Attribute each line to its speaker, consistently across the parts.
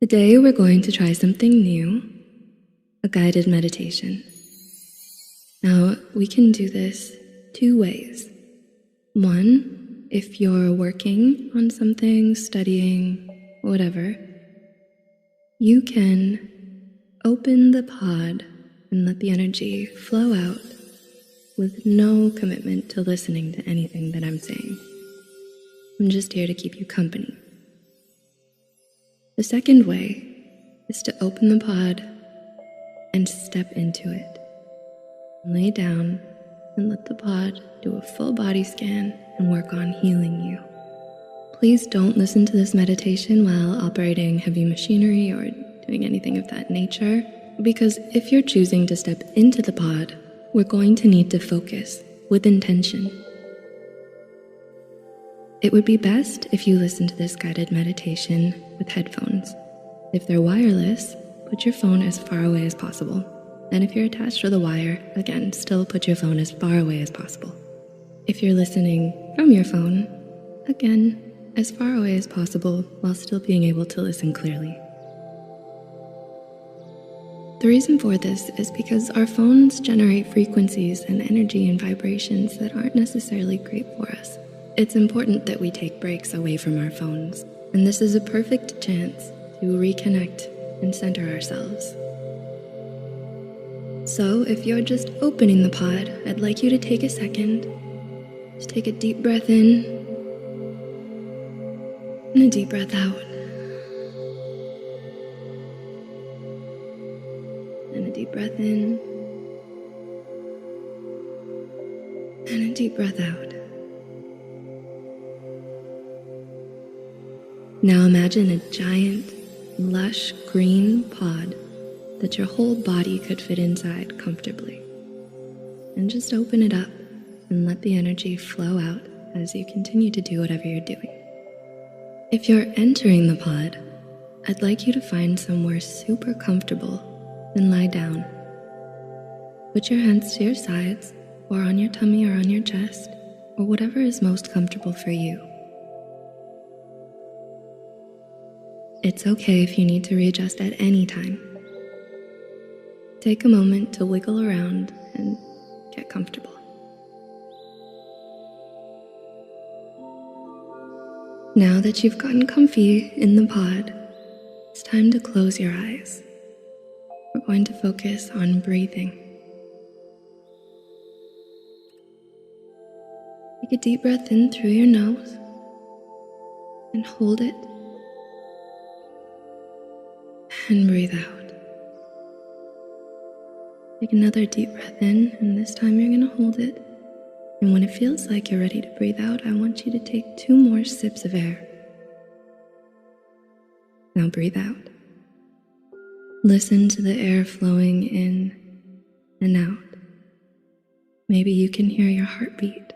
Speaker 1: Today we're going to try something new, a guided meditation. Now, we can do this two ways. One, if you're working on something, studying, whatever, you can open the pod and let the energy flow out with no commitment to listening to anything that I'm saying. I'm just here to keep you company. The second way is to open the pod and step into it. Lay down and let the pod do a full body scan and work on healing you. Please don't listen to this meditation while operating heavy machinery or doing anything of that nature, because if you're choosing to step into the pod, we're going to need to focus with intention. It would be best if you listen to this guided meditation with headphones. If they're wireless, put your phone as far away as possible. And if you're attached to the wire, again, still put your phone as far away as possible. If you're listening from your phone, again, as far away as possible while still being able to listen clearly. The reason for this is because our phones generate frequencies and energy and vibrations that aren't necessarily great for us. It's important that we take breaks away from our phones, and this is a perfect chance to reconnect and center ourselves. So if you're just opening the pod, I'd like you to take a second, just take a deep breath in, and a deep breath out, and a deep breath in, and a deep breath out. Now imagine a giant, lush green pod that your whole body could fit inside comfortably. And just open it up and let the energy flow out as you continue to do whatever you're doing. If you're entering the pod, I'd like you to find somewhere super comfortable and lie down. Put your hands to your sides or on your tummy or on your chest or whatever is most comfortable for you. It's okay if you need to readjust at any time. Take a moment to wiggle around and get comfortable. Now that you've gotten comfy in the pod, it's time to close your eyes. We're going to focus on breathing. Take a deep breath in through your nose and hold it. And breathe out. Take another deep breath in, and this time you're going to hold it. And when it feels like you're ready to breathe out, I want you to take 2 more sips of air. Now breathe out. Listen to the air flowing in and out. Maybe you can hear your heartbeat.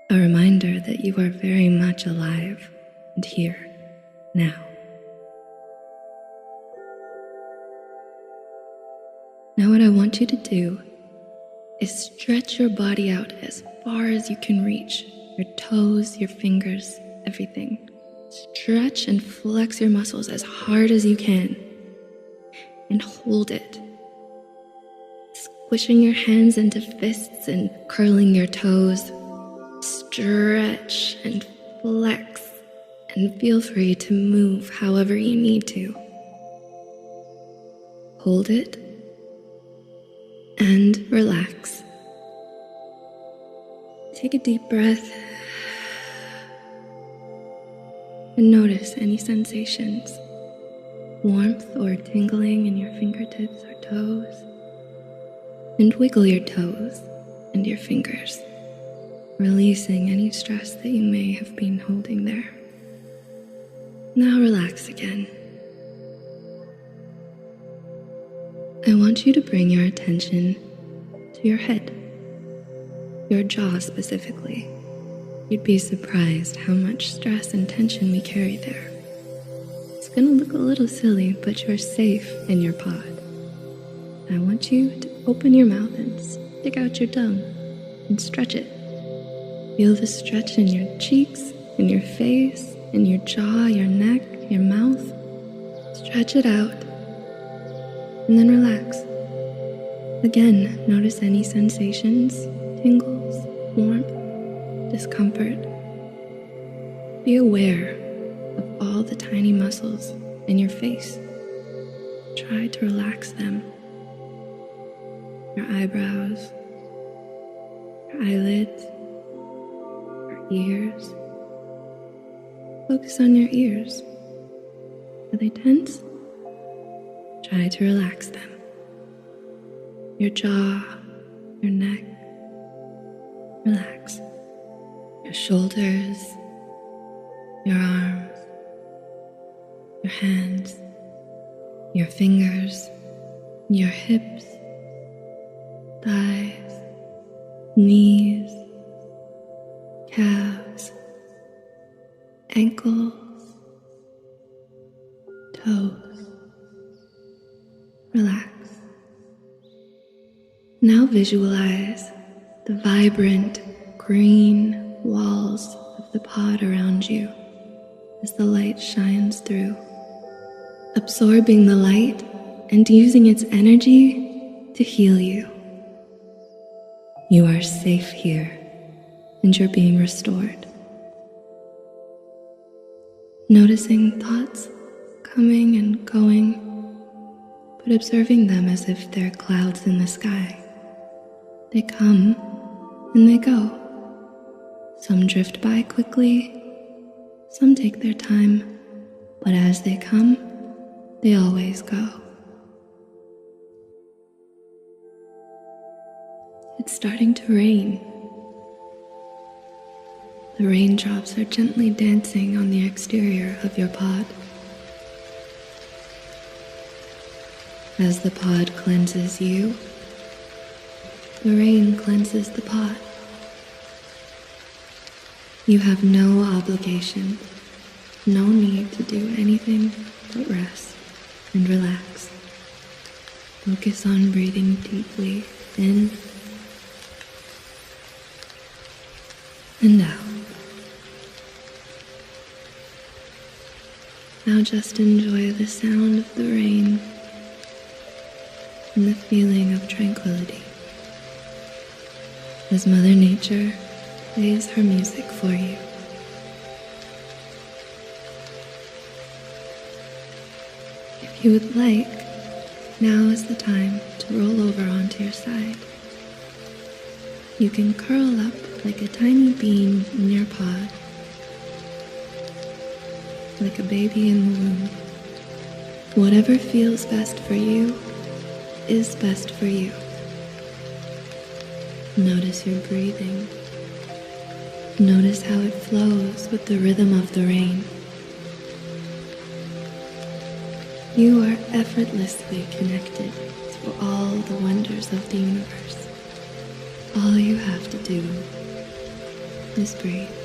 Speaker 1: A reminder that you are very much alive and here now. Now what I want you to do is stretch your body out as far as you can reach. Your toes, your fingers, everything. Stretch and flex your muscles as hard as you can. And hold it. Squishing your hands into fists and curling your toes. Stretch and flex and feel free to move however you need to. Hold it. And relax. Take a deep breath and notice any sensations, warmth or tingling in your fingertips or toes, and wiggle your toes and your fingers, releasing any stress that you may have been holding there. Now relax again. I want you to bring your attention to your head, your jaw specifically. You'd be surprised how much stress and tension we carry there. It's gonna look a little silly, but you're safe in your pod. I want you to open your mouth and stick out your tongue and stretch it. Feel the stretch in your cheeks, in your face, in your jaw, your neck, your mouth. Stretch it out and then relax. Again, notice any sensations, tingles, warmth, discomfort. Be aware of all the tiny muscles in your face. Try to relax them. Your eyebrows, your eyelids, your ears. Focus on your ears. Are they tense? Try to relax them. Your jaw, your neck, relax. Your shoulders, your arms, your hands, your fingers, your hips, thighs, knees, calves, ankles, toes. Relax. Now visualize the vibrant green walls of the pod around you as the light shines through, absorbing the light and using its energy to heal you. You are safe here and you're being restored. Noticing thoughts coming and going, but observing them as if they're clouds in the sky. They come and they go. Some drift by quickly, some take their time, but as they come, they always go. It's starting to rain. The raindrops are gently dancing on the exterior of your pod. As the pod cleanses you, the rain cleanses the pod. You have no obligation, no need to do anything but rest and relax. Focus on breathing deeply in and out. Now just enjoy the sound of the rain and the feeling of tranquility as Mother Nature plays her music for you. If you would like, now is the time to roll over onto your side. You can curl up like a tiny bean in your pod, like a baby in the womb. Whatever feels best for you is best for you. Notice your breathing. Notice how it flows with the rhythm of the rain. You are effortlessly connected to all the wonders of the universe. All you have to do is breathe.